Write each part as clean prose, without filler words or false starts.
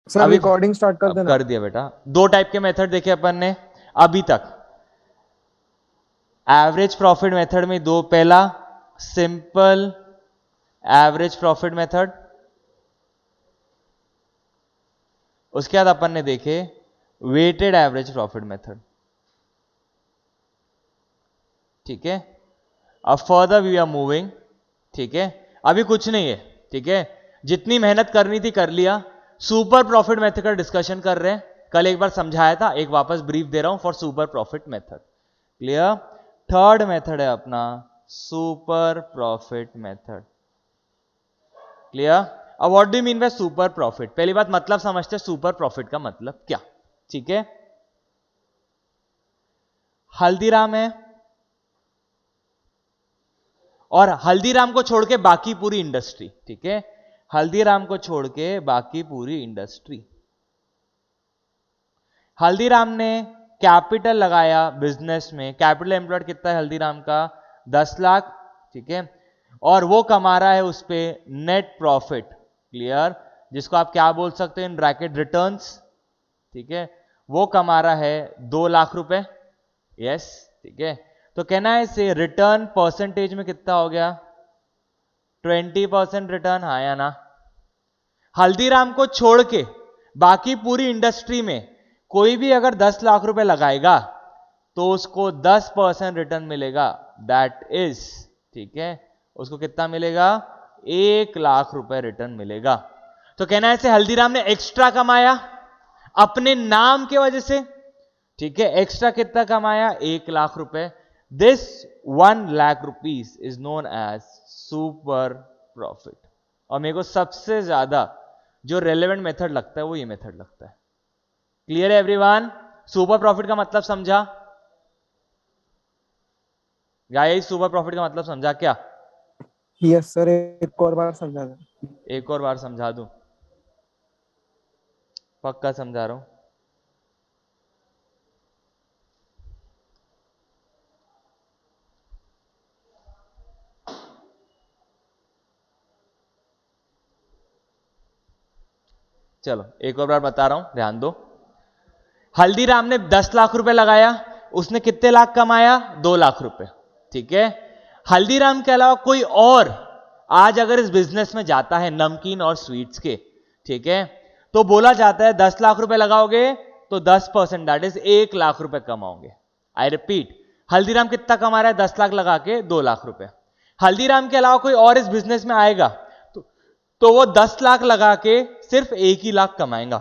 Sir अभी recording start कर देना। कर दिया बेटा। दो टाइप के मेथड देखे अपन ने अभी तक। एवरेज प्रॉफिट मेथड में दो, पहला सिंपल एवरेज प्रॉफिट मेथड, उसके बाद अपन ने देखे वेटेड एवरेज प्रॉफिट मेथड। ठीक है, अब फर्दर वी आर मूविंग। ठीक है, अभी कुछ नहीं है। ठीक है, जितनी मेहनत करनी थी कर लिया। सुपर प्रॉफिट मेथड का डिस्कशन कर रहे हैं। कल एक बार समझाया था, एक वापस ब्रीफ दे रहा हूं for super profit method. Clear? Third method है अपना सुपर प्रॉफिट मेथड। क्लियर? अब what do you mean by super profit? पहली बात मतलब समझते हैं सुपर प्रॉफिट का मतलब क्या। ठीक है, हल्दीराम है और हल्दीराम को छोड़ के बाकी पूरी इंडस्ट्री। ठीक है, हल्दीराम को छोड़ के बाकी पूरी इंडस्ट्री। हल्दीराम ने कैपिटल लगाया बिजनेस में। कैपिटल एम्प्लॉयड कितना है हल्दीराम का? 10 लाख। ठीक है, और वो कमा रहा है उस पे नेट प्रॉफिट। क्लियर? जिसको आप क्या बोल सकते हैं इन ब्रैकेट? रिटर्न्स। ठीक है, वो कमा रहा है 2 लाख रुपए। यस, ठीक है, तो कहना है इसे रिटर्न परसेंटेज में कितना हो गया? 20% रिटर्न, हाँ या ना? हल्दीराम को छोड़ के बाकी पूरी इंडस्ट्री में कोई भी अगर 10 लाख रुपए लगाएगा तो उसको 10% रिटर्न मिलेगा। दैट इज, ठीक है, उसको कितना मिलेगा? 1 लाख रुपए रिटर्न मिलेगा। तो कहना है ऐसे हल्दीराम ने एक्स्ट्रा कमाया अपने नाम की वजह से। ठीक है, एक्स्ट्रा कितना कमाया? 1 लाख रुपए। This 1 lakh rupees is known as super profit. और मेरे को सबसे ज्यादा जो रेलेवेंट मेथड लगता है वो ये मेथड लगता है। क्लियर है एवरीवन? सुपर प्रॉफिट का मतलब समझा? या यही सुपर प्रॉफिट का मतलब समझा क्या? यस सर, एक और बार समझा दें। एक और बार समझा दूं? पक्का समझा रहा हूं। चलो एक और बार बता रहा हूं, ध्यान दो। हल्दीराम ने 10 लाख रुपए लगाया, उसने कितने लाख कमाया? 2 लाख रुपए। ठीक है, हल्दीराम के अलावा कोई और आज अगर इस बिजनेस में जाता है नमकीन और स्वीट्स के, ठीक है, तो बोला जाता है 10 लाख रुपए लगाओगे तो 10% दैट इज 1 लाख रुपए कमाओगे। आई रिपीट, हल्दीराम कितना कमा रहा है? 10 लाख लगा के 2 लाख रुपए। हल्दीराम के अलावा कोई और इस बिजनेस में आएगा तो वो 10 लाख लगा के सिर्फ 1 ही लाख कमाएगा।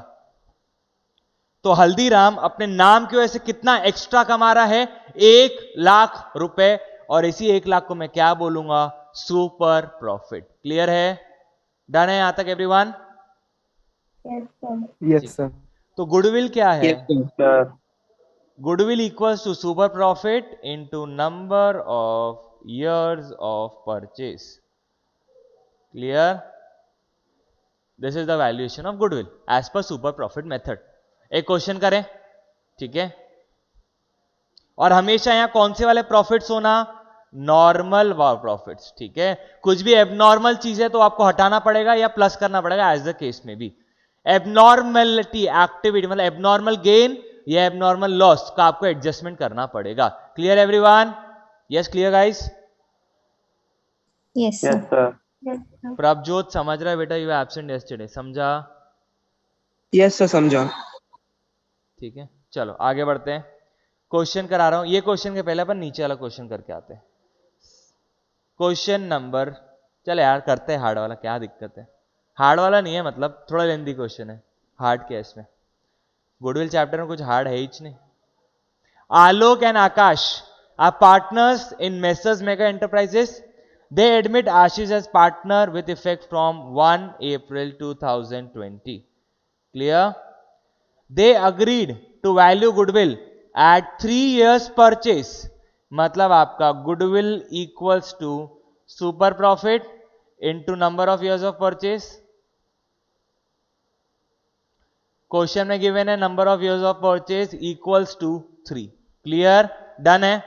तो हल्दीराम अपने नाम की वजह से कितना एक्स्ट्रा कमा रहा है? 1 लाख रुपए। और इसी 1 लाख को मैं क्या बोलूंगा? Super profit. क्लियर है? डन है यहां तक एवरीवन? Yes sir. तो गुडविल क्या है? Yes sir. Goodwill equals to super profit into number of years of purchase. Clear? This is the valuation of goodwill as per super profit method. एक question करें, ठीक है, और हमेशा यहां कौन से वाले प्रॉफिट्स होना? Normal profits. ठीक है, कुछ भी एबनॉर्मल चीज है तो आपको हटाना पड़ेगा या प्लस करना पड़ेगा, एज द केस में भी। एबनॉर्मलिटी एक्टिविटी मतलब एबनॉर्मल गेन या एबनॉर्मल लॉस का आपको एडजस्टमेंट करना पड़ेगा। Clear everyone? Yes, clear guys? Yes sir. Prabhjot समझ रहा है बेटा? यू एब्सेंट यस्टरडे, समझा? यस सर, समझा। ठीक है, चलो आगे बढ़ते हैं। क्वेश्चन करा रहा हूं, ये क्वेश्चन के पहले अपन नीचे वाला क्वेश्चन करके आते हैं। क्वेश्चन नंबर, चल यार करते हैं हार्ड वाला, क्या दिक्कत है? हार्ड वाला नहीं है, मतलब थोड़ा लेंदी क्वेश्चन है। हार्ड क्या है इसमें? गुडविल चैप्टर में कुछ हार्ड है ही नहीं। Alok and Akash are partners in messrs mega enterprises. They admit Ashish as partner with effect from 1 April 2020. Clear? They agreed to value goodwill at 3 years purchase. मतलब आपका goodwill equals to super profit into number of years of purchase. Question में given है number of years of purchase equals to 3. Clear? Done है?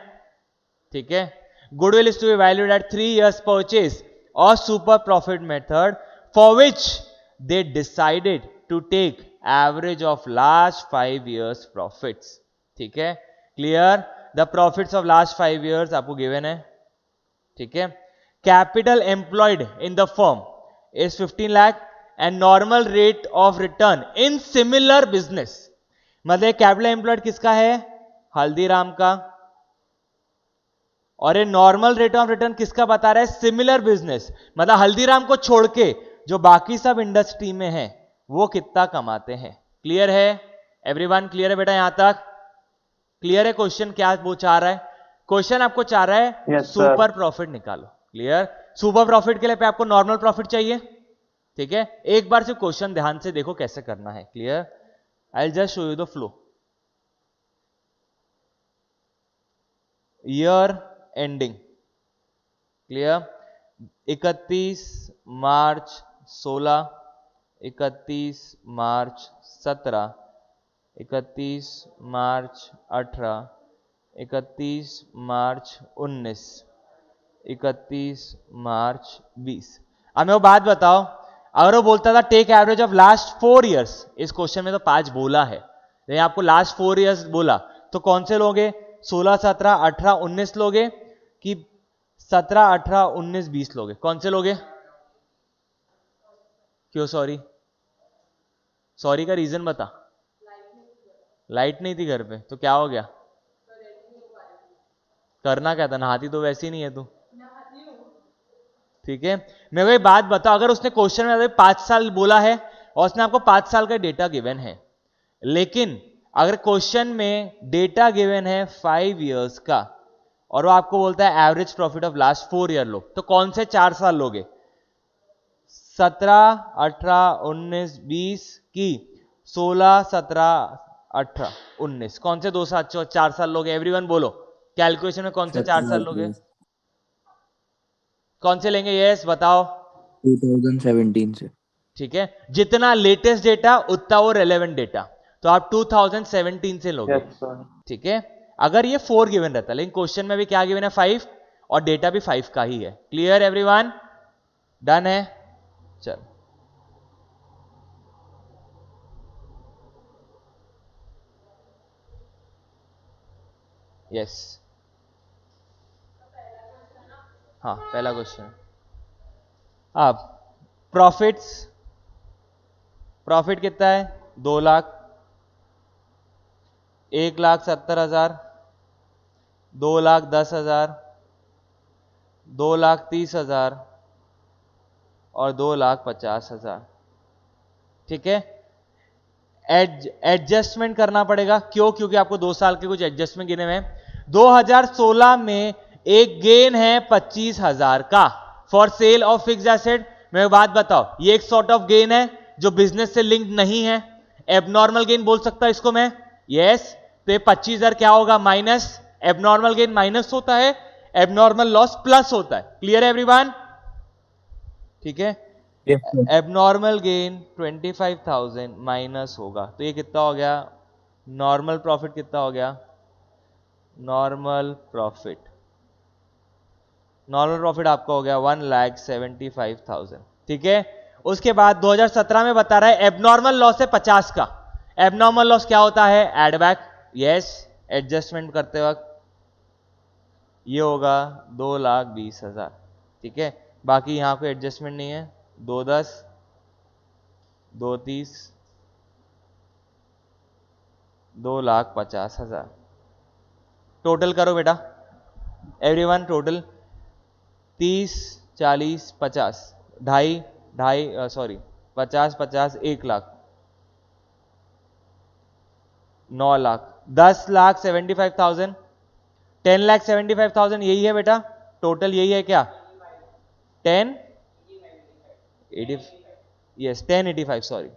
ठीक है, goodwill is to be valued at 3 years purchase or super profit method for which they decided to take average of last 5 years profits. ठीक है, clear? The profits of last 5 years आपको given है। ठीक है, capital employed in the firm is 15 lakh and normal rate of return in similar business, मतलब capital employed किसका है? हल्दीराम का, और ये नॉर्मल रेट ऑफ रिटर्न किसका बता रहा है? सिमिलर बिजनेस, मतलब हल्दीराम को छोड़ के जो बाकी सब इंडस्ट्री में है वो कितना कमाते हैं। क्लियर है एवरीवन? क्लियर है बेटा? यहां तक क्लियर है? क्वेश्चन क्या वो चाह रहा है? क्वेश्चन आपको चाह रहा है Yes, sir. सुपर प्रॉफिट निकालो। क्लियर? सुपर प्रॉफिट के लिए पे आपको नॉर्मल प्रॉफिट चाहिए। ठीक है, एक बार से क्वेश्चन ध्यान से देखो कैसे करना है। Clear? I will just show you the flow. Year ending, clear? 31 मार्च 16, 31 मार्च 17, 31 मार्च 18, 31 मार्च 19, 31 मार्च 20। अब मैं वो बात बताओ, अगर वो बोलता था take average of last 4 years, इस क्वेश्चन में तो 5 बोला है, लेकिन आपको लास्ट 4 years बोला, तो कौन से लोगे? 16, 17, 18, 19 लोगे कि 17, 18, 19, 20 लोगे? कौन से लोगे? क्यों सॉरी? सॉरी का रीजन बता। लाइट नहीं थी घर पे, तो क्या हो गया? करना क्या था? नहाती तो वैसे ही नहीं है तू। ठीक है, मेरे को एक बात बताओ, अगर उसने क्वेश्चन में 5 साल बोला है और उसने आपको 5 साल का डेटा गिवन है, लेकिन अगर क्वेश्चन में डेटा गिवन है 5 years का और वो आपको बोलता है average profit of last 4 year लो, तो कौन से 4 साल लोगे? 17, 18, 19, 20 की 16, 17, 18, 19, कौन से 2 साल 4 साल लोगे? एवरीवन बोलो, कैलकुलेशन में कौन से 4 साल लोगे? कौन से लेंगे? यस बताओ। 2017 से। ठीक है, जितना लेटेस्ट डेटा उतना वो रेलेवेंट डेटा, तो आप 2017 से लोगे। Yes, sir. ठीक है, अगर ये 4 गिवन रहता, लेकिन क्वेश्चन में भी क्या गिवन है? 5, और डेटा भी 5 का ही है। Clear everyone? डन है? चल यस, हाँ पहला क्वेश्चन। अब प्रॉफिट्स, प्रॉफिट कितना है? 2 लाख, 1,70,000, 2,10,000, 2,30,000 और 2,50,000। ठीक है, एडजस्टमेंट करना पड़ेगा, क्यों? क्योंकि आपको 2 साल के कुछ एडजस्टमेंट गिने हुए हैं। 2016 में एक गेन है 25,000 का for sale of fixed asset. मैं बात बताओ, ये एक सॉर्ट ऑफ गेन है जो बिजनेस से लिंक्ड नहीं है, एबनॉर्मल गेन बोल सकता है इसको मैं। यस, तो ये 25,000 क्या होगा? माइनस। एबनॉर्मल गेन माइनस होता है, एबनॉर्मल लॉस प्लस होता है। क्लियर है एवरीवन? ठीक है, Yes, sir. Abnormal gain 25,000 minus होगा, तो ये कितना हो गया? नॉर्मल प्रॉफिट कितना हो गया? नॉर्मल प्रॉफिट, नॉर्मल प्रॉफिट आपका हो गया 1,75,000। ठीक है, उसके बाद 2017 में बता रहा है एबनॉर्मल लॉस है 50 का। एबनॉर्मल लॉस क्या होता है? Add back. यस, एडजस्टमेंट करते वक्त ये होगा 2,20,000। ठीक है, बाकी यहां कोई एडजस्टमेंट नहीं है। 2,10, 2,30, 2,50,000। टोटल करो बेटा एवरीवन, टोटल 30, 40, 50, ढाई ढाई सॉरी 50, 50, 1 लाख, 9 लाख, 10,75,000, 10,75,000, यही है बेटा टोटल, यही है क्या? 1080, yes 1085, sorry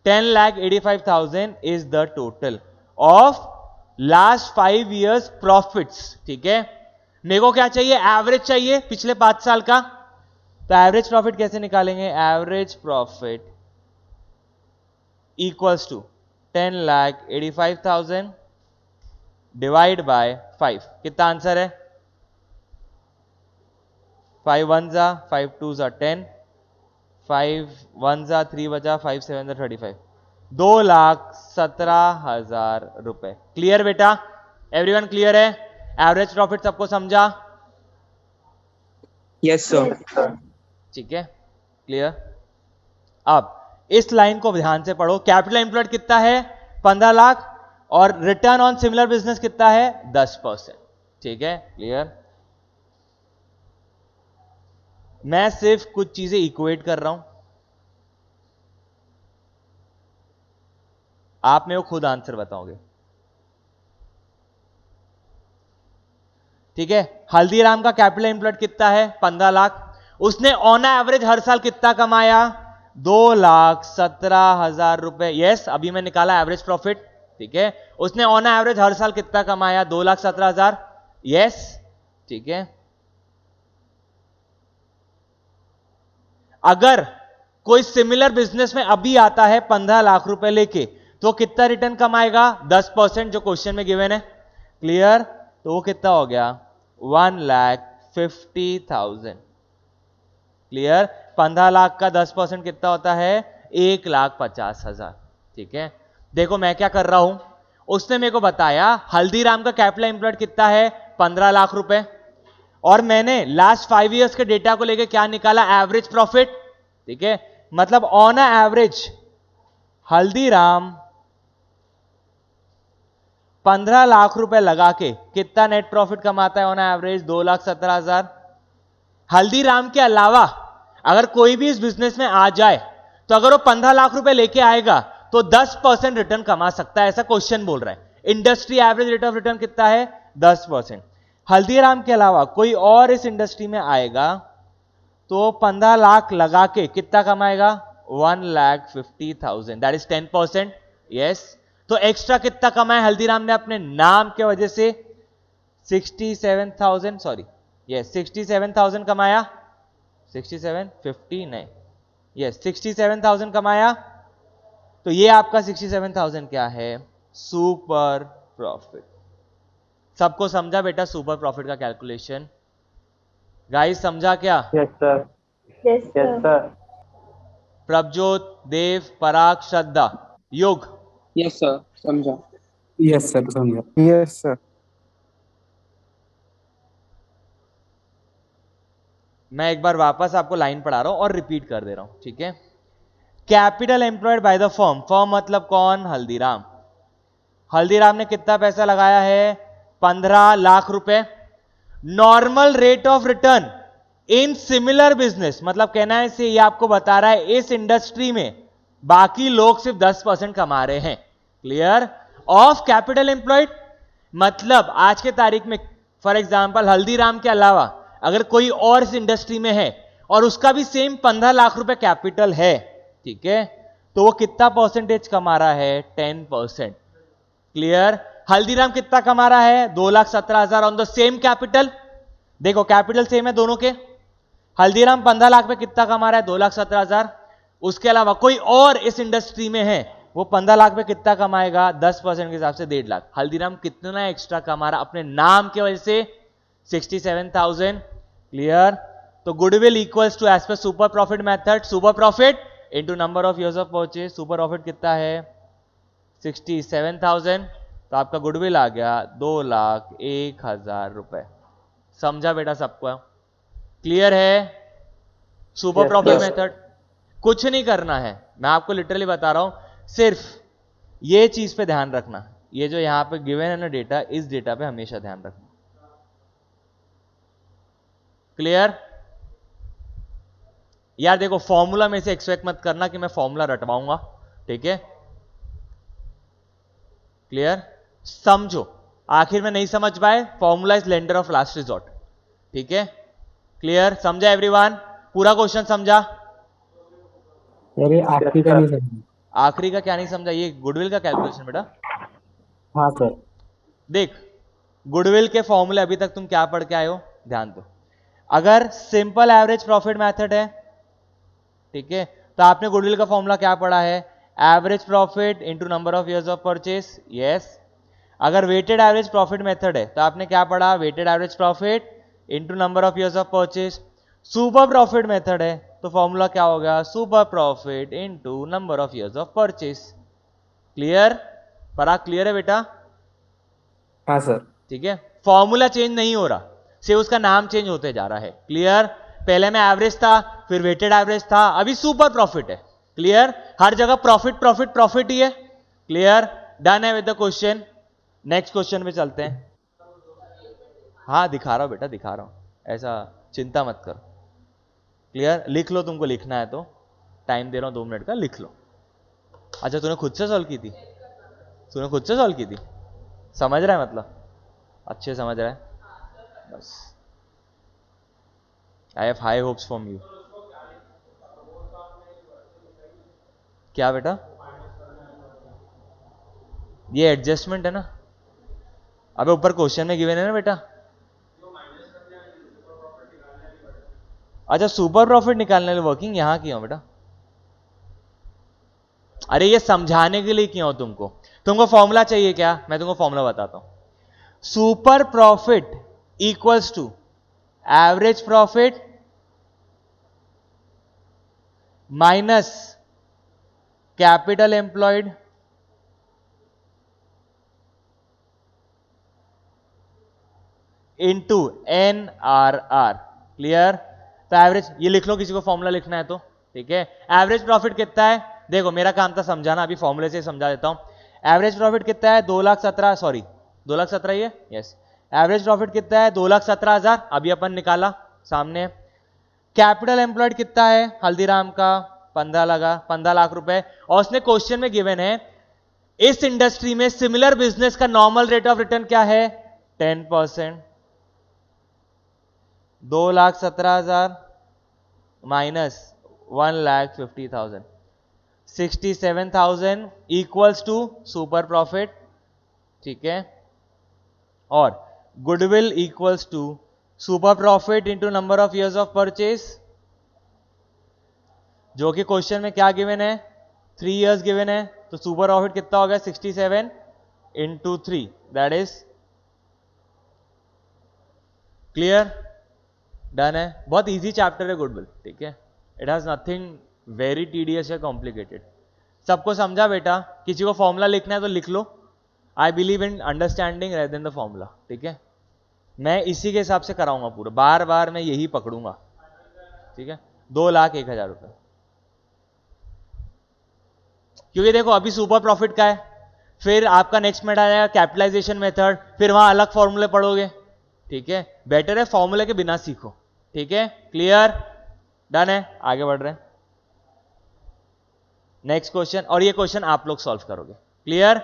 10,85,000 is the total of last 5 years profits। ठीक है, मेरे को क्या चाहिए? एवरेज चाहिए पिछले 5 साल का। तो एवरेज प्रॉफिट कैसे निकालेंगे? Average profit equals to 10,85,000 divide by 5। कितना आंसर है? 5 1 जा, 5 2 जा 10, 5 1 जा, 3 बजा, 5 7 जा 35। 2,17,000 रुपए। क्लियर बेटा? एवरीवन क्लियर है? एवरेज प्रॉफिट सबको समझा? Yes sir. ठीक है, क्लियर। अब इस लाइन को ध्यान से पढ़ो। कैपिटल एम्प्लॉयड कितना है? 15 लाख, और रिटर्न ऑन सिमिलर बिजनेस कितना है? 10%। ठीक है, क्लियर। मैं सिर्फ कुछ चीजें इक्वेट कर रहा हूं, आप मेरे को खुद आंसर बताओगे। ठीक है, हल्दीराम का कैपिटल एम्प्लॉयड कितना है? 15 लाख। उसने ऑन एवरेज हर साल कितना कमाया? 2,17,000 रुपए। यस, अभी मैं निकाला एवरेज प्रॉफिट। ठीक है, उसने ऑन एवरेज हर साल कितना कमाया? 2,17,000। यस, ठीक है। अगर कोई सिमिलर बिजनेस में अभी आता है 15 लाख रुपए लेके, तो कितना रिटर्न कमाएगा? 10%, जो क्वेश्चन में गिवन है। क्लियर? तो वो कितना हो गया? 1,50,000। क्लियर? 15 लाख का 10% कितना होता है? 1,50,000। ठीक है, देखो मैं क्या कर रहा हूं, उसने मेरे को बताया हल्दीराम का कैपिटल एम्प्लॉयड कितना है? 15 लाख रुपए, और मैंने लास्ट 5 इयर्स के डेटा को लेके क्या निकाला? Average profit. ठीक है, मतलब ऑन एवरेज हल्दीराम 15 लाख रुपए लगा के कितना नेट प्रॉफिट कमाता है ऑन एवरेज? 2,17,000। हल्दीराम के अलावा अगर कोई भी इस बिजनेस में आ जाए, तो अगर वो 15 लाख रुपए लेके आएगा तो 10% रिटर्न कमा सकता है, ऐसा क्वेश्चन बोल रहा है। Industry average rate of return कितना है? 10%। हल्दीराम के अलावा कोई और इस इंडस्ट्री में आएगा तो 15 लाख लगा के कितना कमाएगा? 1,50,000। That is 10%। यस, तो एक्स्ट्रा कितना कमाया हल्दीराम ने अपने नाम के वजह से? 67,000। सॉरी, यस 67,000 कमाया। 6750 नहीं, यस 67,000 कमाया। तो ये आपका 67,000 क्या है? Super profit. सबको समझा बेटा सुपर प्रॉफिट का कैलकुलेशन? गाइस समझा क्या? Yes sir. Yes sir. Prabhjot, Dev, Parag, Shraddha, Yug. Yes sir, समझा। यस सर, समझा। Yes sir. मैं एक बार वापस आपको लाइन पढ़ा रहा हूं और रिपीट कर दे रहा हूं। ठीक है, capital employed by the firm, firm मतलब कौन? हल्दीराम। हल्दीराम ने कितना पैसा लगाया है? 15 लाख रुपए। Normal rate of return in similar business, मतलब कहना है से ये आपको बता रहा है इस इंडस्ट्री में बाकी लोग सिर्फ 10% कमा रहे हैं। क्लियर? ऑफ कैपिटल एम्प्लॉयड मतलब आज के तारीख में फॉर एग्जांपल हल्दीराम के अलावा अगर कोई और इस इंडस्ट्री में है और उसका भी सेम 15 लाख रुपए कैपिटल है, ठीक है, तो वो कितना परसेंटेज कमा रहा है? 10%। क्लियर? हल्दीराम कितना कमा रहा है? 2,17,000 ऑन द सेम कैपिटल। देखो कैपिटल सेम है दोनों के। हल्दीराम 15 लाख पे कितना कमा रहा है? 2,17,000। उसके अलावा कोई और इस इंडस्ट्री में है, वो 15 लाख पे कितना कमाएगा? 10% के हिसाब से 1.5 लाख। हल्दीराम कितना एक्स्ट्रा कमा रहा अपने नाम की वजह से? 67,000। क्लियर? तो गुडविल इक्वल्स टू एज पर super profit method, super profit into number of years of purchase. Super profit कितना है? 67,000। तो आपका गुडविल आ गया 2,01,000 रुपए। समझा बेटा सबको? क्लियर है? सुपर प्रॉफिट मेथड कुछ नहीं करना है, मैं आपको लिटरली बता रहा हूं, सिर्फ ये चीज पे ध्यान रखना। ये जो यहां पे गिवन है ना डेटा, इस डेटा पे हमेशा ध्यान रखना। क्लियर? यार देखो फॉर्मूला में से एक्सपेक्ट मत करना कि मैं फॉर्मूला रटवाऊंगा। ठीक है? क्लियर? समझो, आखिर में नहीं समझ पाए, formula is lender of last resort. ठीक है? क्लियर? समझा एवरीवन? पूरा क्वेश्चन समझा? अरे आखिरी का नहीं समझा। आखिरी का क्या नहीं समझा? ये गुडविल का कैलकुलेशन बेटा। हाँ सर। देख, गुडविल के फॉर्मूले अभी तक तुम क्या पढ़ के आए हो? ध्यान दो। अगर सिंपल एवरेज प्रॉफिट मेथड है, ठीक है, तो आपने गुडविल का फॉर्मूला क्या पढ़ा है? Average profit into number of years of purchase. Yes. अगर वेटेड एवरेज प्रॉफिट मेथड है तो आपने क्या पढ़ा? Weighted average profit into number of years of purchase. Super profit method है तो फॉर्मूला क्या होगा? Super profit into number of years of purchase. Clear? Parag clear है बेटा? हाँ सर। ठीक है, फॉर्मूला चेंज नहीं हो रहा, सिर्फ उसका नाम चेंज होते जा रहा है। क्लियर? पहले में एवरेज था, फिर वेटेड एवरेज था, अभी सुपर प्रॉफिट है। क्लियर? हर जगह प्रॉफिट प्रॉफिट प्रॉफिट ही है। क्लियर? डन है with the question. Next question पे चलते हैं। हाँ दिखा रहा हूं बेटा, दिखा रहा हूं, ऐसा चिंता मत करो। क्लियर? लिख लो, तुमको लिखना है तो टाइम दे रहा हूं 2 मिनट का, लिख लो। अच्छा तूने खुद से सॉल्व की थी? तूने खुद से सॉल्व की थी? समझ रहा है मतलब? अच्छे समझ रहा है बस। I have high hopes from you. क्या बेटा? ये एडजस्टमेंट है ना। अबे ऊपर क्वेश्चन में गिवन है ना बेटा। अच्छा सुपर प्रॉफिट निकालने वाली वर्किंग यहां की हो बेटा। अरे ये समझाने के लिए किया हूं तुमको। तुमको फॉर्मूला चाहिए क्या? मैं तुमको फॉर्मूला बताता हूं। Super profit equals to average profit minus capital employed into NRR। Clear? तो एवरेज ये लिख लो, किसी को फॉर्मूला लिखना है तो। ठीक है, एवरेज प्रॉफिट कितना है? देखो मेरा काम था समझाना, अभी फॉर्मूले से समझा देता हूं। एवरेज प्रॉफिट कितना है? 2,17,000, सॉरी 2,17,000 ही है, यस। एवरेज प्रॉफिट कितना है? 2,17,000, अभी अपन निकाला सामने। कैपिटल एम्प्लॉयड कितना है हल्दीराम का? 15 लाख रुपए। और उसने क्वेश्चन में गिवन है इस इंडस्ट्री में सिमिलर बिजनेस का नॉर्मल रेट ऑफ रिटर्न क्या है? 10%। 2,17,000 minus 1,50,000, 67,000 equals to super profit. ठीक है, और goodwill equals to super profit into number of years of purchase, जो कि क्वेश्चन में क्या गिवन है? 3 इयर्स गिवन है। तो सुपर प्रॉफिट कितना हो गया? 67 into 3, that is clear? Done है। बहुत इजी चैप्टर है गुडविल। ठीक है, it has nothing very tedious या कॉम्प्लिकेटेड। सबको समझा बेटा? किसी को फॉर्मूला लिखना है तो लिख लो। I believe in understanding rather than the formula. ठीक है, मैं इसी के हिसाब से कराऊंगा पूरा, बार बार मैं यही पकड़ूंगा। ठीक है, 2,01,000 रुपए, क्योंकि देखो अभी सुपर प्रॉफिट का है, फिर आपका नेक्स्ट में आ जाएगा कैपिटलाइजेशन मेथड, फिर वहां अलग फॉर्मूले पढ़ोगे। ठीक है, बेटर है फॉर्मूले के बिना सीखो। ठीक है, क्लियर? डन है, आगे बढ़ रहे हैं। नेक्स्ट क्वेश्चन, और ये क्वेश्चन आप लोग सॉल्व करोगे। क्लियर?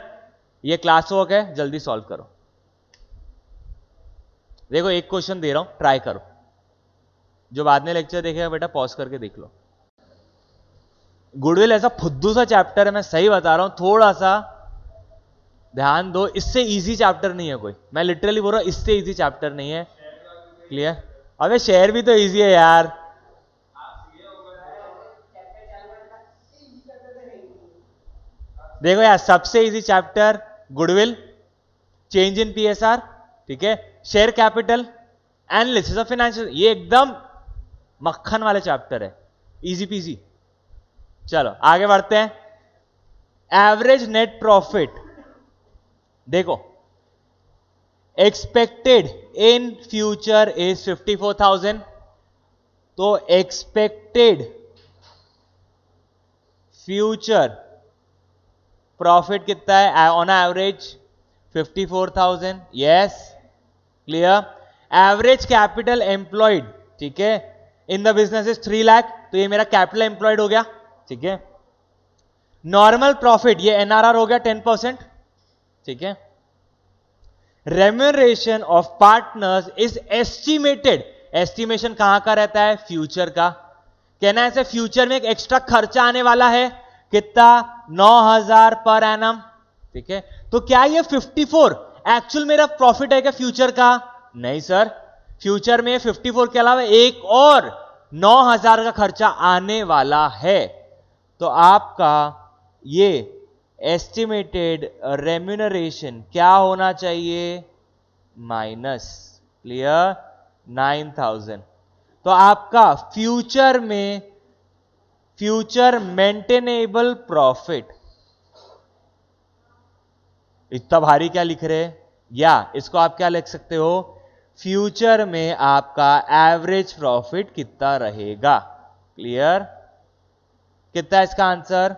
ये क्लास वर्क है, जल्दी सॉल्व करो। देखो एक क्वेश्चन दे रहा हूं, ट्राई करो। जो बाद में लेक्चर देखेगा बेटा पॉज करके देख लो। गुडविल ऐसा फुद्दू सा चैप्टर है, मैं सही बता रहा हूं, थोड़ा सा ध्यान दो। इससे इजी चैप्टर नहीं है कोई, मैं लिटरली बोल रहा हूं, इससे इजी चैप्टर नहीं है। क्लियर? अबे शेयर भी तो इजी है यार। देखो यार, सबसे easy chapter goodwill, change in PSR, ठीक है, share capital, analysis of financial, ये एकदम मक्खन वाले चैप्टर है, इजी पीजी। चलो आगे बढ़ते हैं। एवरेज नेट प्रॉफिट, देखो एक्सपेक्टेड इन फ्यूचर इज 54,000, तो एक्सपेक्टेड फ्यूचर प्रॉफिट कितना है on average? 54,000, yes. Clear? Average capital employed, ठीक है, इन द बिजनेस इज 3 लाख, तो ये मेरा कैपिटल एम्प्लॉयड हो गया। ठीक है, नॉर्मल प्रॉफिट, ये NRR हो गया 10%। ठीक है, remuneration of partners is estimated, estimation कहां का रहता है? फ्यूचर का। कहना ऐसे फ्यूचर में एक एक्स्ट्रा खर्चा आने वाला है, कितना? 9,000 पर एनम। ठीक है, तो क्या ये 54 एक्चुअल मेरा प्रॉफिट है क्या फ्यूचर का? नहीं सर, फ्यूचर में 54 के अलावा एक और 9,000 का खर्चा आने वाला है। तो आपका ये एस्टिमेटेड रेम्यूनरेशन क्या होना चाहिए? माइनस। क्लियर? 9,000। तो आपका फ्यूचर में फ्यूचर मेंटेनेबल प्रॉफिट इतना भारी क्या लिख रहे हैं? या इसको आप क्या लिख सकते हो, फ्यूचर में आपका एवरेज प्रॉफिट कितना रहेगा। क्लियर? कितना है इसका आंसर?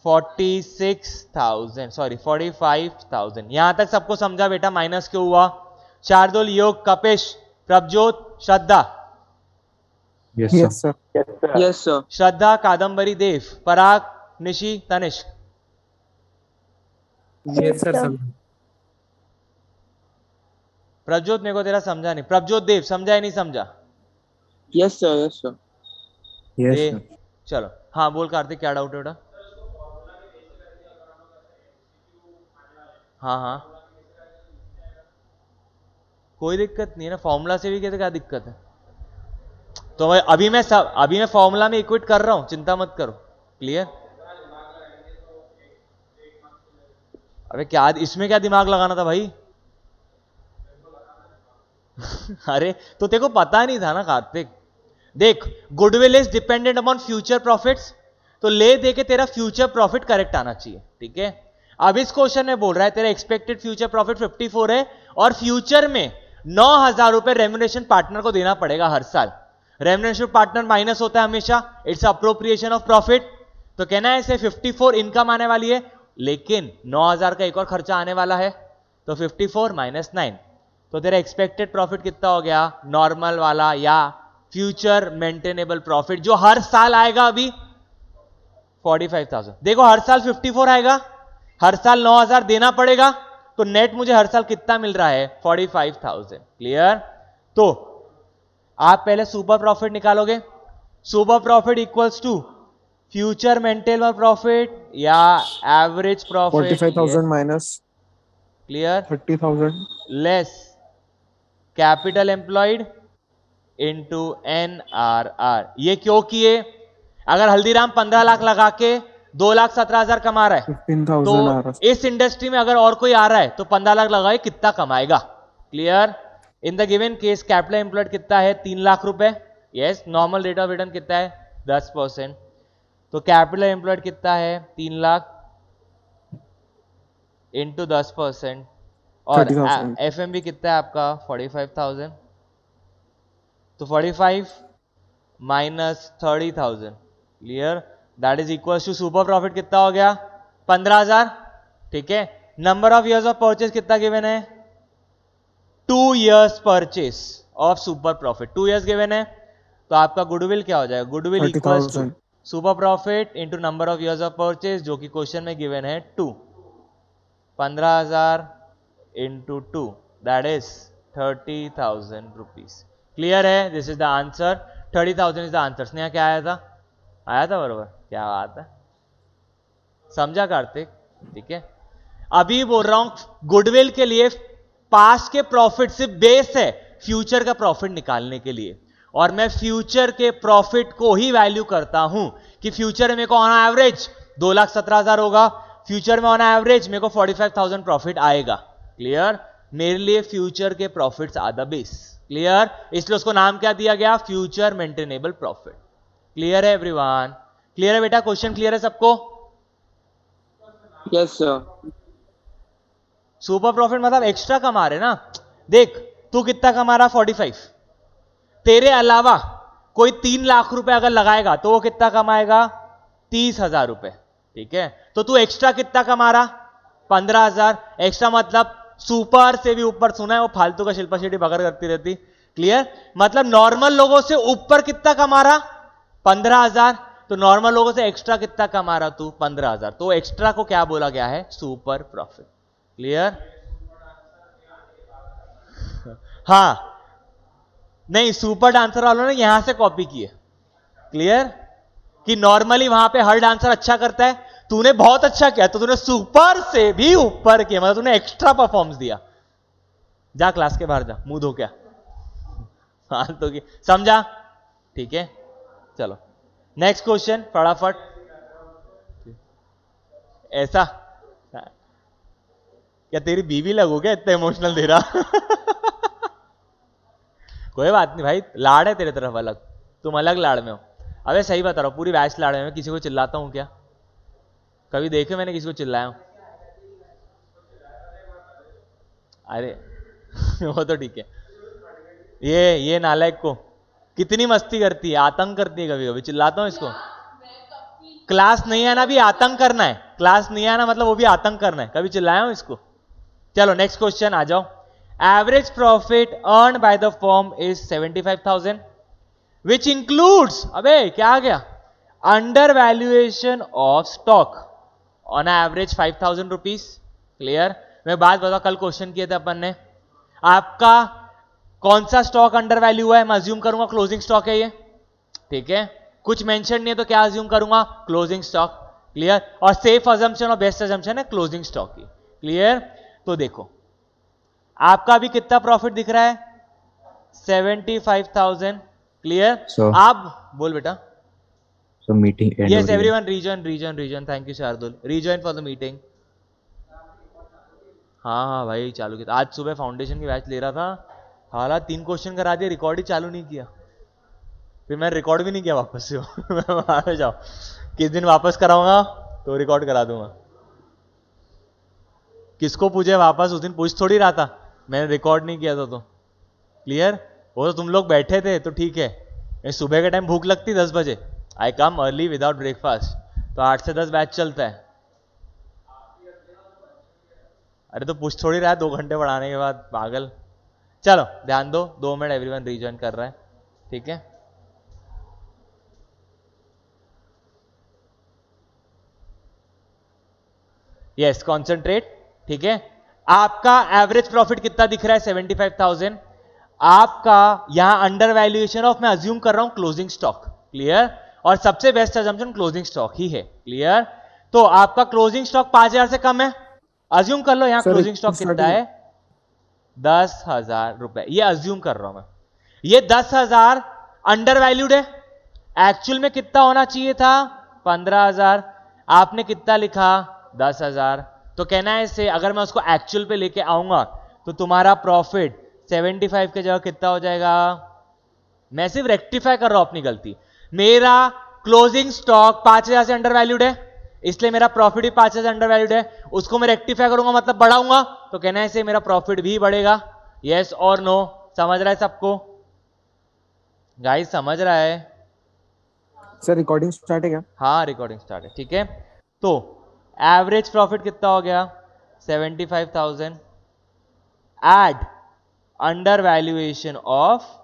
45,000। यहां तक सबको समझा बेटा? माइनस क्यों हुआ? Shardul, Yog, Kapish, Prabhjot, Shraddha. Yes sir. Yes sir. Shraddha, Kadambari, Dev, Parag, Nishi, Tanishq. Yes sir समझा। प्रभजोत मेरे को तेरा समझा नहीं। प्रभजोत, देव समझा या नहीं समझा? Yes sir. Yes sir. Yes they- sir. चलो हाँ बोल कार्तिक, क्या डाउट है बेटा? हाँ हाँ, कोई दिक्कत नहीं है ना, फॉर्मूला से भी कहते क्या दिक्कत है? तो अभी मैं फॉर्मूला में इक्विट कर रहा हूं, चिंता मत करो। क्लियर? अबे क्या इसमें क्या दिमाग लगाना था भाई? अरे तो तेरे को पता नहीं था ना कार्तिक। देख, goodwill is dependent upon future profits, तो ले दे के तेरा फ्यूचर प्रॉफिट करेक्ट आना चाहिए। ठीक है, अब इस क्वेश्चन में बोल रहा है तेरा एक्सपेक्टेड फ्यूचर प्रॉफिट 54 है और फ्यूचर में 9,000 रुपए रेम्युनरेशन पार्टनर को देना पड़ेगा हर साल। रेम्युनरेशन पार्टनर माइनस होता है हमेशा, इट्स अप्रोप्रिएशन ऑफ प्रॉफिट। तो कहना है इसे 54 इनकम आने वाली है, लेकिन 9,000 का एक और खर्चा आने वाला है, तो 54 माइनस 9, तो तेरा एक्सपेक्टेड प्रॉफिट कितना हो गया? नॉर्मल वाला या फ्यूचर मेंटेनेबल प्रॉफिट जो हर साल आएगा अभी 45,000। देखो हर साल 54 आएगा, हर साल 9,000 देना पड़ेगा, तो नेट मुझे हर साल कितना मिल रहा है? 45,000। क्लियर? तो आप पहले सुपर प्रॉफिट निकालोगे। Super profit equals to future maintainable profit या average profit. 45,000 minus clear? 30,000 less capital employed into NRR। ये क्यों किए? अगर हल्दीराम 15 लाख लगा के 2,17,000 कमा रहा है, 15,000 आ रहा तो इस इंडस्ट्री में अगर और कोई आ रहा है तो 15 लाख लगाए कितना कमाएगा? Clear? In the given case capital employed कितना है? 3 लाख रुपए। Yes, normal rate of return कितना है? 10%। तो कैपिटल एम्प्लॉयड कितना है? 3 लाख इंटू 10%, और 30,000। FMB कितना है आपका? 45,000। तो 45 minus 30,000, clear? That is equal to super profit कितना हो गया? 15,000। ठीक है, number of years of purchase कितना गिवन है? 2 years purchase of super profit, 2 years given है। तो आपका गुडविल क्या हो जाएगा? Goodwill equal to super profit into number of years of purchase, जो कि क्वेश्चन में गिवन है 2। 15,000 into 2, that is 30,000 rupees. Clear है? This is the answer. 30,000 is the answer. Sneha क्या आया था? आया था बरोबर? क्या बात है, समझा कार्तिक? ठीक है, अभी बोल रहा हूं गुडविल के लिए पास के प्रॉफिट सिर्फ बेस है फ्यूचर का प्रॉफिट निकालने के लिए, और मैं फ्यूचर के प्रॉफिट को ही वैल्यू करता हूं कि फ्यूचर में मेरे को ऑन एवरेज 2,17,000 होगा, फ्यूचर में ऑन एवरेज मेरे को 45,000 प्रॉफिट आएगा। क्लियर? मेरे लिए फ्यूचर के profits are the base. Clear? इसलिए उसको नाम क्या दिया गया? Future maintainable profit. क्लियर है एवरीवन? क्लियर है बेटा? क्वेश्चन क्लियर है सबको? Yes sir. सुपर प्रॉफिट मतलब एक्स्ट्रा कमा रहे ना। देख तू कितना कमा रहा? 45। तेरे अलावा कोई 3 लाख रुपए अगर लगाएगा तो वो कितना कमाएगा? 30,000 रुपए। ठीक है, तो तू एक्स्ट्रा कितना कमा रहा? 15,000। एक्स्ट्रा मतलब सुपर से भी ऊपर, सुना है वो फालतू का शिल्पा शेट्टी बगर करती रहती। क्लियर? मतलब नॉर्मल लोगों से ऊपर कितना कमा रहा? 15,000। तो नॉर्मल लोगों से एक्स्ट्रा कितना कमा रहा तू? 15,000। तो एक्स्ट्रा को क्या बोला गया है? Super profit. क्लियर? हाँ, नहीं, सुपर डांसर वालों ने यहां से कॉपी की है। क्लियर? कि नॉर्मली वहां पे हर डांसर अच्छा करता है, तूने बहुत अच्छा किया तो तूने सुपर से भी ऊपर किया, मतलब तूने एक्स्ट्रा परफॉर्मेंस दिया। जा क्लास के बाहर जा, मुंह धो क्या। फालतू की, समझा? ठीक है, चलो नेक्स्ट क्वेश्चन फटाफट। ऐसा क्या तेरी बीवी लगो क्या इतना इमोशनल दे रहा? कोई बात नहीं भाई, लाड़ है तेरे तरफ अलग, तुम अलग लाड़ में हो। अबे सही बता रहा हूं, पूरी बैच लाड़ में। मैं किसी को चिल्लाता हूं क्या? कभी देखे मैंने किसी को चिल्लाया हूं? अरे वो तो ठीक है। ये नालायक को कितनी मस्ती करती है, आतंक करती है, कभी कभी चिल्लाता हूं इसको। क्लास नहीं आना भी आतंक करना है, क्लास नहीं आना मतलब वो भी आतंक करना है, कभी चिल्लाया हूं इसको। चलो नेक्स्ट क्वेश्चन आ जाओ। Average profit earn by the firm is 75,000 which includes, अबे क्या आ गया, under valuation of stock on average 5,000 rupees. Clear. मैं बात बताऊं, कल क्वेश्चन किए थे अपन ने, आपका कौन सा स्टॉक अंडर वैल्यू हुआ है, मैं अज्यूम करूंगा क्लोजिंग स्टॉक है ये, ठीक है। कुछ मेंशन नहीं है तो क्या अज्यूम करूंगा, क्लोजिंग स्टॉक। क्लियर। और सेफ अजम्पशन और बेस्ट अजम्पशन है क्लोजिंग स्टॉक की। क्लियर। तो देखो आपका अभी कितना प्रॉफिट दिख रहा है, 75,000। क्लियर। So- आप बोल बेटा। So meeting end Yes, हो रही है। everyone, region. Thank you, Shardul. Rejoin for the meeting. हाँ भाई चालू किया, आज सुबह फाउंडेशन की बैच ले रहा था, हालात 3 क्वेश्चन करा दिए, रिकॉर्ड ही चालू नहीं किया, फिर मैं रिकॉर्ड भी नहीं किया वापस से मैं जाओ किस दिन वापस कराऊंगा तो रिकॉर्ड करा दूंगा। किसको पूछे वापस, उस दिन पूछ थोड़ी रहा था, मैंने रिकॉर्ड नहीं किया था तो। क्लियर। वो तो तुम लोग बैठे थे तो ठीक है, सुबह के टाइम भूख लगती 10 बजे, आई कम अर्ली विदाउट ब्रेकफास्ट, तो 8 से 10 बैच चलता है। अरे तो पूछ थोड़ी रहा है 2 घंटे पढ़ाने के बाद, पागल। चलो ध्यान दो, 2 मिनट, एवरीवन रीजॉइन कर रहा है, ठीक है। यस कॉन्सेंट्रेट, ठीक है। आपका एवरेज प्रॉफिट कितना दिख रहा है, 75,000। आपका यहां अंडर वैल्यूएशन ऑफ, मैं अज्यूम कर रहा हूं क्लोजिंग स्टॉक। क्लियर। और सबसे बेस्ट अजम्पशन क्लोजिंग स्टॉक ही है। क्लियर। तो आपका क्लोजिंग स्टॉक 5,000 से कम है, अज्यूम कर लो यहां क्लोजिंग स्टॉक कितना है, 10,000 रुपए, ये अज्यूम कर रहा हूं मैं। ये 10,000 अंडर वैल्यूड है, एक्चुअल में कितना होना चाहिए था, 15,000। आपने कितना लिखा, 10,000। तो कहना है इससे, अगर मैं उसको एक्चुअल पे लेके आऊंगा तो तुम्हारा प्रॉफिट 75 के जगह कितना हो जाएगा। मैं सिर्फ रेक्टिफाई कर रहा हूं अपनी गलती, मेरा क्लोजिंग स्टॉक 5,000 से अंडर वैल्यूड है, इसलिए मेरा प्रॉफिट भी 5,000 से अंडर वैल्यूड है, उसको मैं रेक्टिफाई करूंगा मतलब बढ़ाऊंगा, तो कहना है इससे मेरा प्रॉफिट भी बढ़ेगा। यस और नो, समझ रहा है सबको, गाइस समझ रहा है। सर रिकॉर्डिंग स्टार्ट है क्या? हाँ रिकॉर्डिंग स्टार्ट है, ठीक है। तो एवरेज प्रॉफिट कितना हो गया, 75,000 एड अंडर वैल्यूएशन ऑफ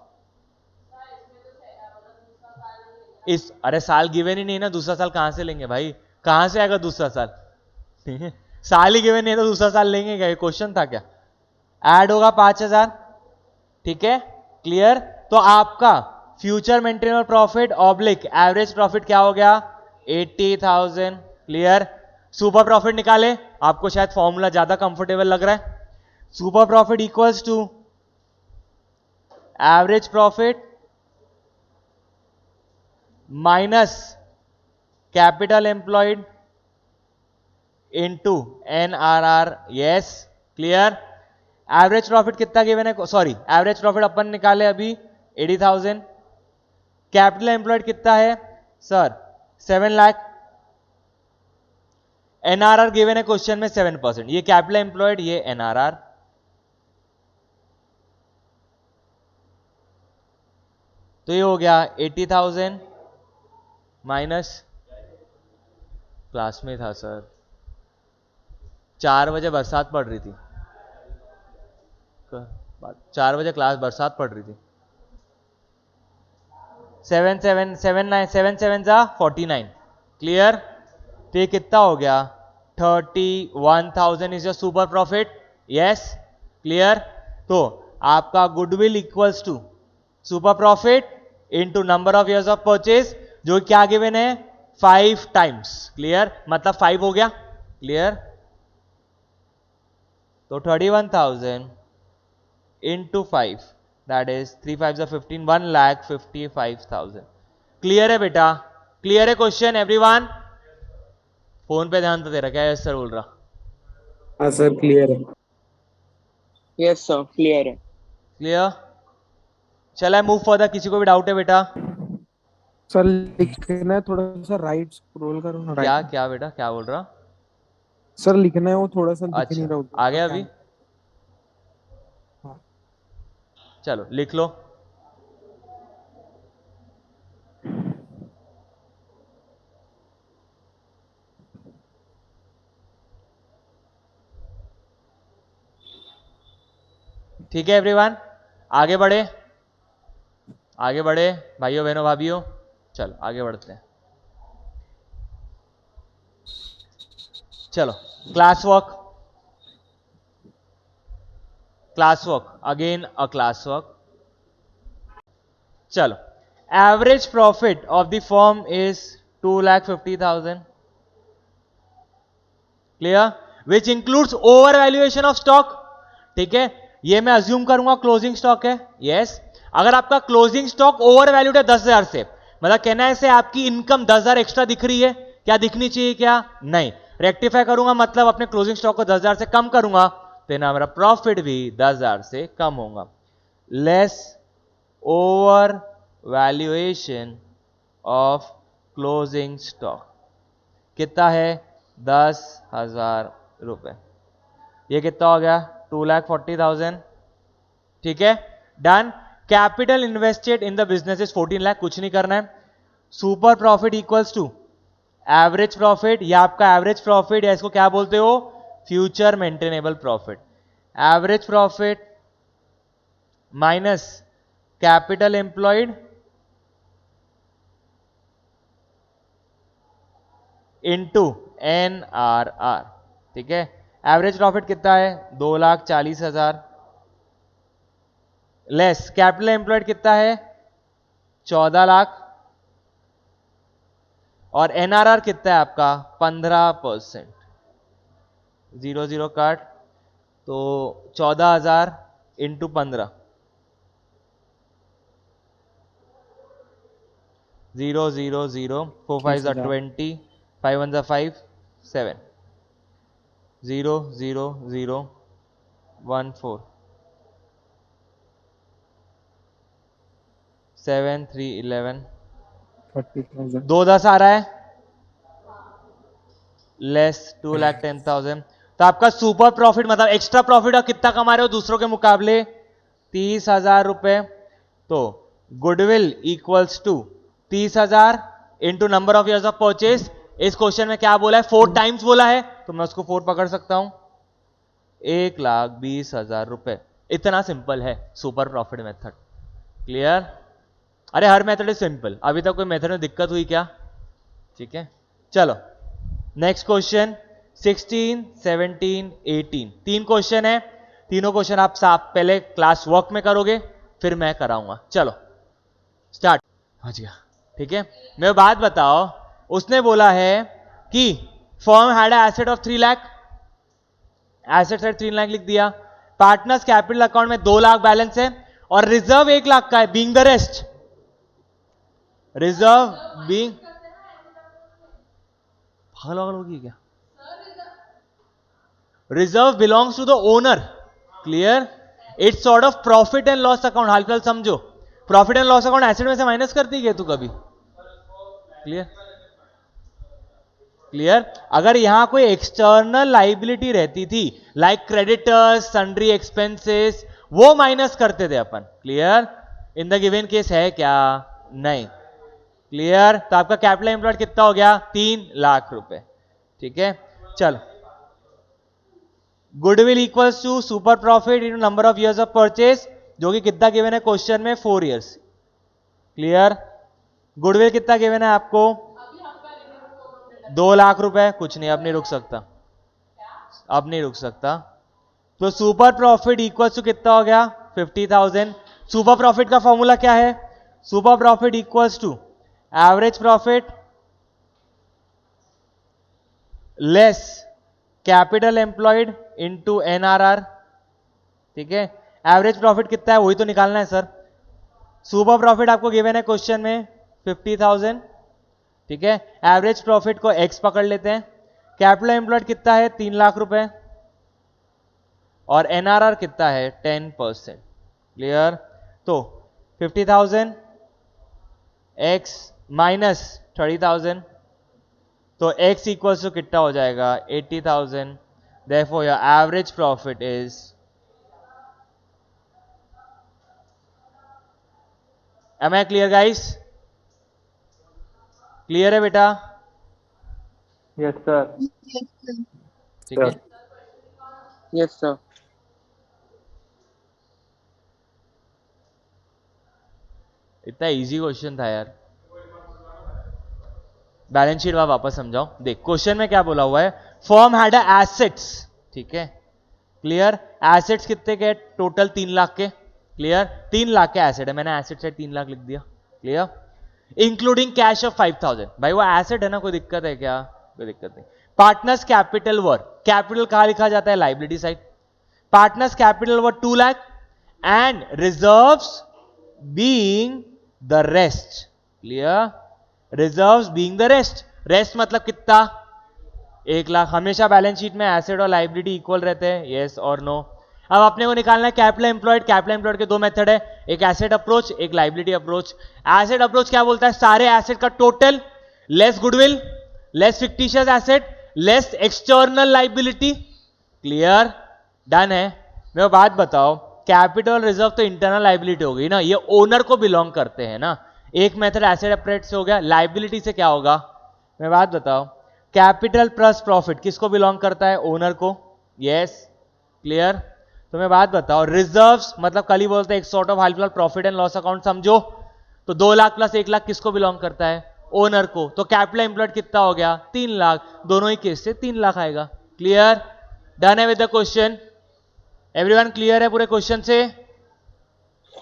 इस, अरे साल गिवन ही नहीं ना, दूसरा साल कहां से लेंगे भाई, कहां से आएगा दूसरा साल साल ही गिवन नहीं है तो दूसरा साल लेंगे क्या, ये क्वेश्चन था क्या। ऐड होगा 5,000, ठीक है। क्लियर। तो आपका future maintainable profit oblique average profit क्या हो गया, 80,000। क्लियर। सुपर प्रॉफिट निकाले, आपको शायद फॉर्मूला ज्यादा कंफर्टेबल लग रहा है। Super profit equals to average profit minus capital employed into NRR। Yes clear. Average profit कितना गिवन है, सॉरी एवरेज प्रॉफिट अपन निकाले अभी 80,000। कैपिटल एम्प्लॉयड कितना है सर, 7 लाख। NRR गिवन है क्वेश्चन में 7%, ये कैपिटल एम्प्लॉयड, ये NRR। तो ये हो गया 80,000 माइनस, क्लास में था सर, 4 बजे बरसात पड़ रही थी, 4 बजे क्लास बरसात पड़ रही थी। 7 7 7 9 7 7 जा 49। क्लियर। तो ये कितना हो गया, 31,000 is your super profit. Yes clear. तो आपका goodwill equals to super profit into number of years of purchase, जो क्या गिवन है 5 टाइम्स। क्लियर, मतलब 5 हो गया। क्लियर। तो 31,000 into 5 that is 3 5 15, 1,55,000। क्लियर है बेटा, क्लियर है क्वेश्चन एवरीवन। फोन पे ध्यान तो दे रहा, क्या यस सर बोल रहा। हाँ सर क्लियर है। Yes, sir. Clear है. क्लियर। चला मूव फर्दर, किसी को भी डाउट है बेटा। सर लिखना है थोड़ा सा राइट स्क्रॉल करो ना, क्या राइट। क्या बेटा क्या बोल रहा। सर लिखना है वो थोड़ा सा दिख नहीं अच्छा रहा उधर। आ गया अभी। चलो लिख लो। ठीक है एवरीवन, आगे बढ़े, आगे बढ़े भाइयों बहनों भाभीियों, चलो आगे बढ़ते हैं। चलो class work, class work again a class work. चलो average profit of the firm is 2,50,000, clear, which includes over valuation of stock. ठीक है, ये मैं अज्यूम करूंगा क्लोजिंग स्टॉक है, यस। अगर आपका क्लोजिंग स्टॉक ओवर वैल्यूड है 10,000 से, मतलब कहना है से आपकी इनकम 10,000 एक्स्ट्रा दिख रही है, क्या दिखनी चाहिए, क्या नहीं, रेक्टिफाई करूंगा, मतलब अपने क्लोजिंग स्टॉक को 10,000 से कम करूंगा, तो ना मेरा प्रॉफिट भी 10,000 से कम होगा। Less over valuation of closing stock कितना है, 10,000 रुपए। ये कितना हो गया, 2,40,000। ठीक है, done. Capital invested in the business is 14 lakh, कुछ नहीं करना है। Super profit equals to average profit, या आपका एवरेज प्रॉफिट, या इसको क्या बोलते हो, future maintainable profit. Average profit minus capital employed into NRR। ठीक है, एवरेज प्रॉफिट कितना है, 2,40,000, लेस कैपिटल एम्प्लॉयड कितना है, 14 लाख, और NRR कितना है आपका 15%, 0 काट, तो 14,000 इंटू 15, 0 0 0, 4 5 20, 5 1 5, 7, 0 0 0 1 4, 7 3 11, 40,000। 2 10 आ रहा है, लेस 2,10,000। तो आपका सुपर प्रॉफिट मतलब एक्स्ट्रा प्रॉफिट और कितना कमा रहे हो दूसरों के मुकाबले, 30,000 रुपए। तो goodwill equals to 30,000 into number of years of purchase. इस क्वेश्चन में क्या बोला है, 4 टाइम्स बोला है, तो मैं उसको 4 पकड़ सकता हूं, 1,20,000 रुपए। इतना सिंपल है सुपर प्रॉफिट मेथड, क्लियर। अरे हर मेथड इज सिंपल, अभी तक कोई मेथड में दिक्कत हुई क्या, ठीक है। चलो नेक्स्ट क्वेश्चन, 16 17 18, 3 क्वेश्चन है, तीनों क्वेश्चन आप पहले क्लास वर्क में करोगे, फिर मैं कराऊंगा। चलो स्टार्ट। हाँ जी, ठीक है। मेरे बात बताओ, उसने बोला है कि firm had asset of 3 lakh, asset है 3 लाख लिख दिया, पार्टनर्स कैपिटल अकाउंट में 2 लाख बैलेंस है, और रिजर्व 1 लाख का है, being the rest, reserve being, पागल होगी क्या, reserve belongs to the owner, clear. It's sort of profit and loss account, हाल फिलहाल समझो, profit and loss account asset में से माइनस करती है तू कभी, क्लियर क्लियर। अगर यहां कोई एक्सटर्नल लाइबिलिटी रहती थी, लाइक क्रेडिटर्स, सन्ड्री एक्सपेंसेस, वो माइनस करते थे अपन, clear. In the given case है क्या, नहीं, क्लियर। तो आपका कैपिटल एम्प्लॉयड कितना हो गया, 3 लाख रुपए, ठीक है। चलो goodwill equals to super profit into number of years of purchase, जो कि कितना गिवन है क्वेश्चन में, 4 इयर्स, क्लियर। गुडविल कितना गिवन है आपको, 2 लाख रुपए, कुछ नहीं, अब नहीं रुक सकता, अब नहीं रुक सकता। तो सुपर प्रॉफिट इक्वल्स टू कितना हो गया, 50,000। सुपर प्रॉफिट का फॉर्मूला क्या है, super profit equals to average profit less capital employed into NRR, ठीक है। एवरेज प्रॉफिट कितना है वही तो निकालना है सर। सुपर प्रॉफिट आपको गिवन है क्वेश्चन में 50,000, ठीक है। एवरेज प्रॉफिट को X पकड़ लेते हैं, कैपिटल एम्प्लॉयड कितना है 3 लाख रुपए, और NRR कितना है 10%, क्लियर। तो 50,000 X माइनस 30,000, तो X इक्वल्स टू कितना हो जाएगा 80,000। Therefore your average profit is am I clear guys? Clear है बेटा? Yes sir. ठीक है, Yes, sir. इतना इजी क्वेश्चन था यार। बैलेंस शीट वापस समझाओ। देख क्वेश्चन में क्या बोला हुआ है, फर्म हैड एसेट्स, ठीक है क्लियर। एसेट्स कितने के? टोटल 3 लाख के, क्लियर। 3 लाख के एसेट है, मैंने एसेट से 3 लाख लिख दिया, क्लियर। इंक्लूडिंग कैश ऑफ 5000, भाई वो एसेट है ना, कोई दिक्कत है क्या? कोई दिक्कत नहीं। पार्टनर्स कैपिटल वर, कैपिटल कहां लिखा जाता है? Liability side. Partners capital were 2 lakh and reserves being the rest, clear. Reserves being the rest, rest मतलब कितना? 1 लाख। हमेशा बैलेंस शीट में एसेट और लाइबिलिटी इक्वल रहते हैं, यस और नो। अब अपने को निकालना है कैपिटल एम्प्लॉयड। कैपिटल एम्प्लॉयड के 2 मेथड है, एक एसेट अप्रोच, एक लाइबिलिटी अप्रोच। एसेट अप्रोच क्या बोलता है? सारे एसेट का total less goodwill, less fictitious asset, less external liability, clear. Done है। मैं बात बताओ, कैपिटल रिजर्व तो इंटरनल लाइबिलिटी हो गई ना, ये ओनर को बिलोंग करते हैं ना। एक मेथड एसेट अप्रोच से हो गया। लाइबिलिटी से क्या होगा? मैं बात बताओ, कैपिटल प्लस प्रॉफिट किसको बिलोंग करता है? ओनर को, यस क्लियर। तो मैं बात बताओ, रिजर्व्स मतलब कल ही बोलते हैं एक sort of hyperbolic profit and loss account, समझो। तो 2 लाख प्लस 1 लाख किसको बिलोंग करता है? ओनर को। तो कैपिटल एम्प्लॉयड कितना हो गया? 3 लाख। दोनों ही केस से 3 लाख आएगा, क्लियर। डन है with the question? Everyone clear है पूरे क्वेश्चन से?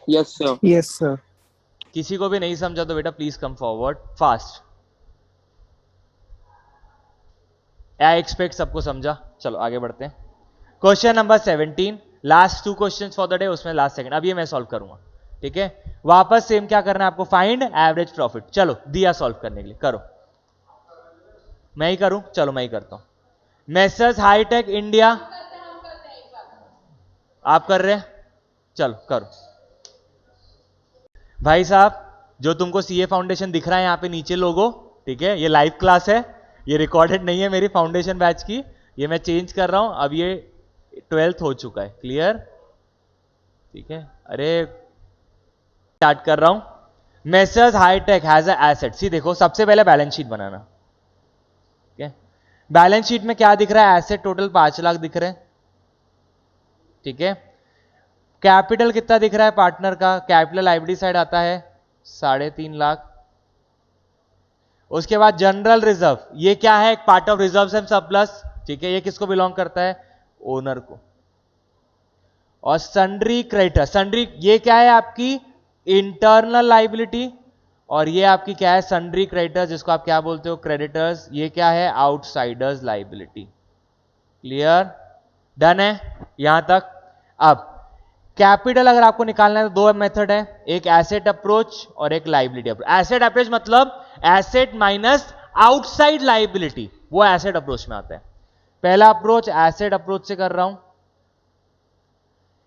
Yes, sir. Yes sir. किसी को भी नहीं समझा तो बेटा please come forward fast. I expect सबको समझा। चलो आगे बढ़ते हैं। Question number 17, last 2 questions for the day, उसमें लास्ट सेकंड। अब ये मैं सॉल्व करूंगा, ठीक है। वापस सेम क्या करना है आपको? Find average profit. चलो दिया सॉल्व करने के लिए, करो। मैं ही करूं? चलो मैं ही करता हूं। मेसर्स हाईटेक इंडिया, आप कर रहे हैं? चलो करो। भाई साहब जो तुमको सीए फाउंडेशन दिख रहा है यहां पे नीचे लोगो, ठीक है, ये लाइव क्लास है, ये रिकॉर्डेड नहीं है मेरी फाउंडेशन बैच की, ये मैं चेंज कर रहा हूं। अब ये 12th हो चुका है, क्लियर, ठीक है। अरे स्टार्ट कर रहा हूं। Messrs hitech has a asset. See देखो, सबसे पहले बैलेंस शीट बनाना, ठीक है। बैलेंस शीट में क्या दिख रहा है? एसेट टोटल 5 लाख दिख रहे हैं, ठीक है। कैपिटल कितना दिख रहा है पार्टनर का? कैपिटल लायबिलिटी साइड आता है 3.5 लाख। उसके बाद जनरल रिजर्व, ये क्या है? एक part of reserve and surplus, ठीक है। ये किसको बिलोंग करता है? ओनर को। और सन्ड्री क्रेडिटर, सन्ड्री ये क्या है? आपकी इंटरनल लायबिलिटी। और ये आपकी क्या है? सन्ड्री क्रेडिटर्स, जिसको आप क्या बोलते हो? क्रेडिटर्स। ये क्या है? Outsiders liability, clear. डन है यहां तक। अब कैपिटल अगर आपको निकालना है तो 2 मेथड है, एक एसेट अप्रोच और एक लायबिलिटी अप्रोच। एसेट अप्रोच मतलब एसेट माइनस आउटसाइड लायबिलिटी, वो एसेट अप्रोच में आता है। पहला अप्रोच एसेट अप्रोच से कर रहा हूं।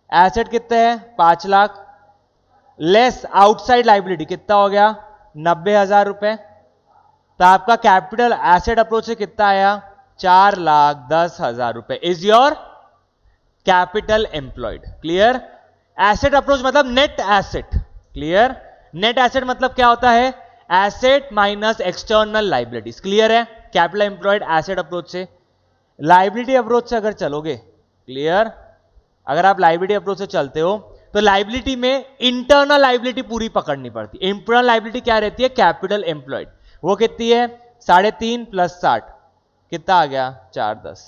एसेट कितने हैं? 5 लाख लेस आउटसाइड लायबिलिटी कितना हो गया? 90,000 रुपए। तो आपका कैपिटल एसेट अप्रोच से कितना आया? 4,10,000 रुपए is your capital employed, clear. Asset approach मतलब net asset, clear. Net asset मतलब क्या होता है? Asset minus external liabilities, clear है। कैपिटल एम्प्लॉयड एसेट अप्रोच से। लायबिलिटी अप्रोच से अगर चलोगे, क्लियर, अगर आप लायबिलिटी अप्रोच से चलते हो तो लायबिलिटी में इंटरनल लायबिलिटी पूरी पकड़नी पड़ती है। इंटरनल लायबिलिटी क्या रहती है? Capital employed. वो कितनी है? 3.5 + 60 कितना आ गया? 410,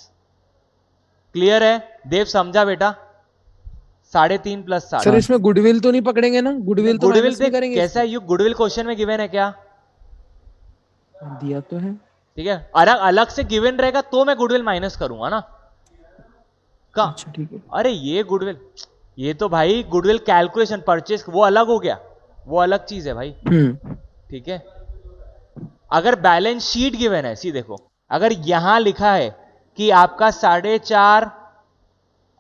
क्लियर है। देव समझा बेटा? 3.5 + 60। सर इसमें गुडविल तो नहीं पकड़ेंगे ना? गुडविल तो गुडविल माइनस नहीं करेंगे? कैसा है? यू गुडविल क्वेश्चन में गिवन है क्या? दिया तो है, ठीक है। अलग अलग से गिवन रहेगा तो मैं गुडविल माइनस करूंगा ना। का अच्छा ठीक है। अरे ये गुडविल, ये तो भाई गुडविल कैलकुलेशन परचेज वो अलग हो गया, वो अलग चीज है भाई, ठीक है। अगर बैलेंस शीट गिवन है, सी देखो, अगर यहां लिखा है कि आपका 4.5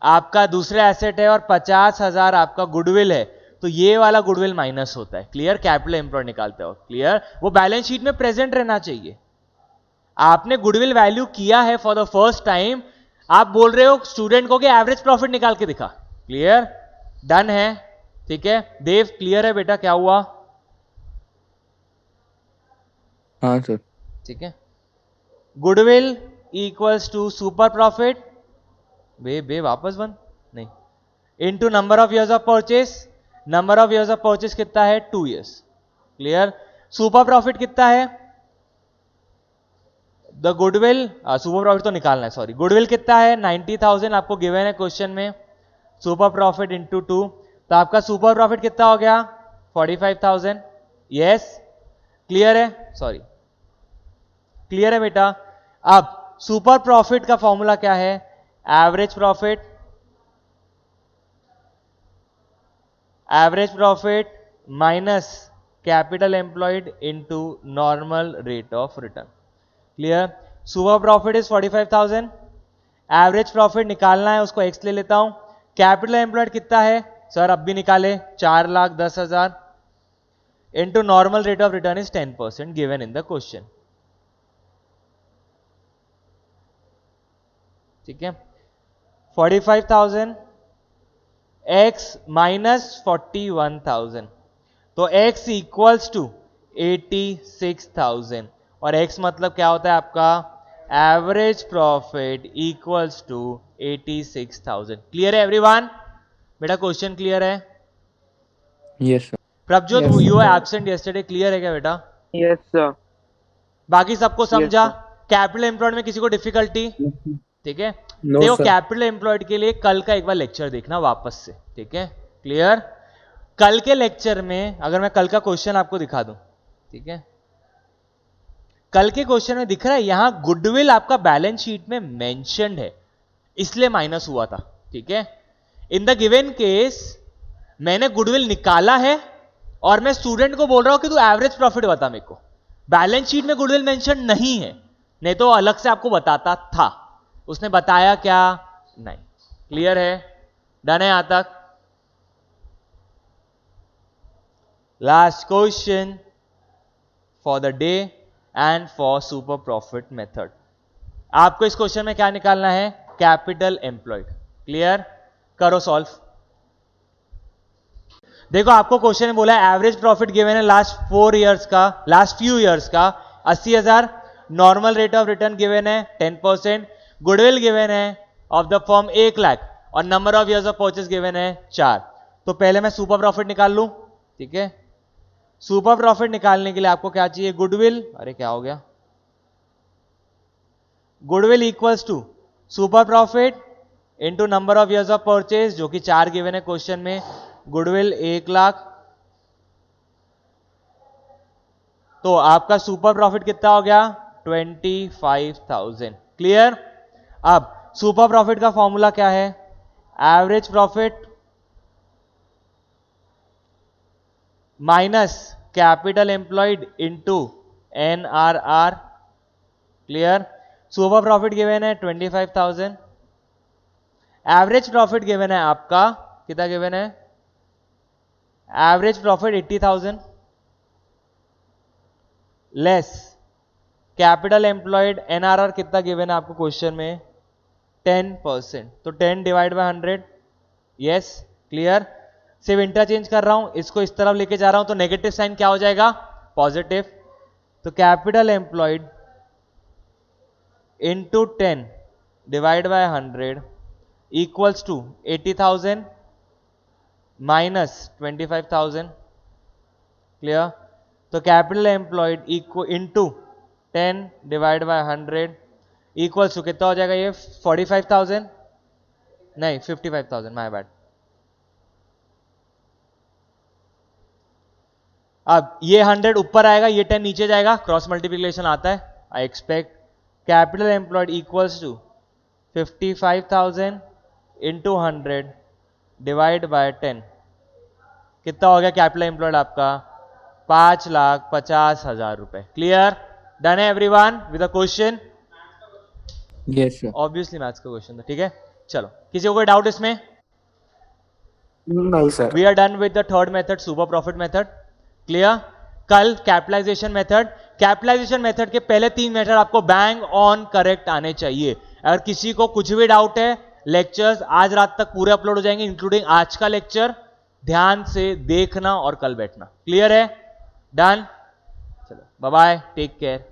आपका दूसरा एसेट है और 50,000 आपका गुडविल है, तो ये वाला गुडविल माइनस होता है, क्लियर। कैपिटल एम्प्लॉयड निकालते हो, क्लियर। वो बैलेंस शीट में प्रेजेंट रहना चाहिए। आपने गुडविल वैल्यू किया है फॉर द फर्स्ट टाइम, आप बोल रहे हो स्टूडेंट को कि एवरेज प्रॉफिट निकाल के दिखा, क्लियर। डन है, ठीक है। देव क्लियर है बेटा? क्या हुआ? हाँ सर। ठीक है, goodwill equals to super profit बे वापस बन नहीं into number of years of purchase. Number of years of purchase कितना है? 2 इयर्स। क्लियर? सुपर प्रॉफिट कितना है? द गुडविल, सुपर प्रॉफिट तो निकालना है, सॉरी, गुडविल कितना है? 90,000 आपको गिवन है क्वेश्चन में। सुपर प्रॉफिट इंटू 2, तो आपका सुपर प्रॉफिट कितना हो गया? 45,000। यस, क्लियर है? सॉरी, क्लियर है बेटा? अब सुपर प्रॉफिट का फॉर्मूला क्या है? Average profit, average profit minus capital employed into normal rate of return. Clear? Super profit is 45,000, average profit निकालना है, उसको एक्स ले लेता हूं। कैपिटल एम्प्लॉयड कितना है सर? अब भी निकाले, 4,10,000 into normal rate of return is 10% given in the question. ठीक है, 45,000 x माइनस 41,000, तो x इक्वल्स टू 86,000, और x मतलब क्या होता है आपका? Average profit equals to 86,000। Clear है एवरीवन? बेटा क्वेश्चन क्लियर है? Yes sir. Prabhjot, Yes, you sir. Are absent yesterday, clear है क्या बेटा? Yes, sir. बाकी सबको समझा? sir. कैपिटल एम्प्लॉयड में किसी को डिफिकल्टी? ठीक है, No, देखो sir. कैपिटल एम्प्लॉयड के लिए कल का एक बार लेक्चर देखना वापस से। ठीक है, क्लियर? कल के लेक्चर में अगर मैं कल का क्वेश्चन आपको दिखा दूं, ठीक है, कल के क्वेश्चन में दिख रहा है यहां गुडविल आपका बैलेंस शीट में मेंशन्ड है, इसलिए माइनस हुआ था। ठीक है, इन द गिवन केस मैंने गुडविल निकाला है और मैं स्टूडेंट को बोल रहा हूं कि तू एवरेज प्रॉफिट बता मेरे को। बैलेंस शीट में गुडविल मेंशन नहीं है, नहीं तो अलग से आपको बताता था। उसने बताया क्या? नहीं। क्लियर है? डन है यहां तक? Last question for the day and for super profit method. आपको इस क्वेश्चन में क्या निकालना है? Capital employed. क्लियर? करो सॉल्व। देखो आपको क्वेश्चन में बोला है एवरेज प्रॉफिट गिवन है लास्ट 4 इयर्स का, लास्ट फ्यू इयर्स का 80,000, normal rate of return given है 10%, गुडविल गिवन है ऑफ द फर्म 1 लाख, और number of years of purchase given है 4। तो पहले मैं सुपर प्रॉफिट निकाल लूं। ठीक है, सुपर प्रॉफिट निकालने के लिए आपको क्या चाहिए? गुडविल, अरे क्या हो गया, goodwill equals to super profit into number of years of purchase, जो कि 4 गिवन है क्वेश्चन में। गुडविल 1 लाख, तो आपका सुपर प्रॉफिट कितना हो गया? 25,000। क्लियर? अब सुपर प्रॉफिट का फॉर्मूला क्या है? Average profit minus capital employed into NRR। Clear? Super profit given है 25,000, एवरेज प्रॉफिट गिवन है आपका कितना गिवन है? Average profit 80,000 less capital employed NRR कितना गिवन है आपको क्वेश्चन में? 10%, तो 10 डिवाइड बाय 100। Yes, clear? सिर्फ इंटरचेंज कर रहा हूं, इसको इस तरफ लेके जा रहा हूं, तो नेगेटिव साइन क्या हो जाएगा? पॉजिटिव। तो capital employed into 10 divide by 100 equals to 80,000 minus 25,000। Clear? तो capital employed into 10 divide by 100 equals to कितना हो जाएगा? ये 45,000 नहीं 55,000, माय बैड। अब ये 100 ऊपर आएगा, ये 10 नीचे जाएगा, क्रॉस मल्टीप्लिकेशन आता है। I expect capital employed equals to 55,000 into 100 divide by 10, कितना हो गया कैपिटल एम्प्लॉयड आपका? 5,50,000 रुपए। क्लियर? डन है everyone with a question? Yes sir. Obviously maths का क्वेश्चन था। ठीक है, चलो, किसी को कोई डाउट इसमें? नहीं sir. We are done with the third method, super profit method. Clear? कल कैपिटलाइजेशन मेथड। कैपिटलाइजेशन मेथड के पहले 3 मेथड आपको बैंग ऑन करेक्ट आने चाहिए। अगर किसी को कुछ भी डाउट है, लेक्चर्स आज रात तक पूरे अपलोड हो जाएंगे, इंक्लूडिंग आज का लेक्चर। ध्यान से देखना और कल बैठना। क्लियर है? डन? चलो। Bye bye, take care.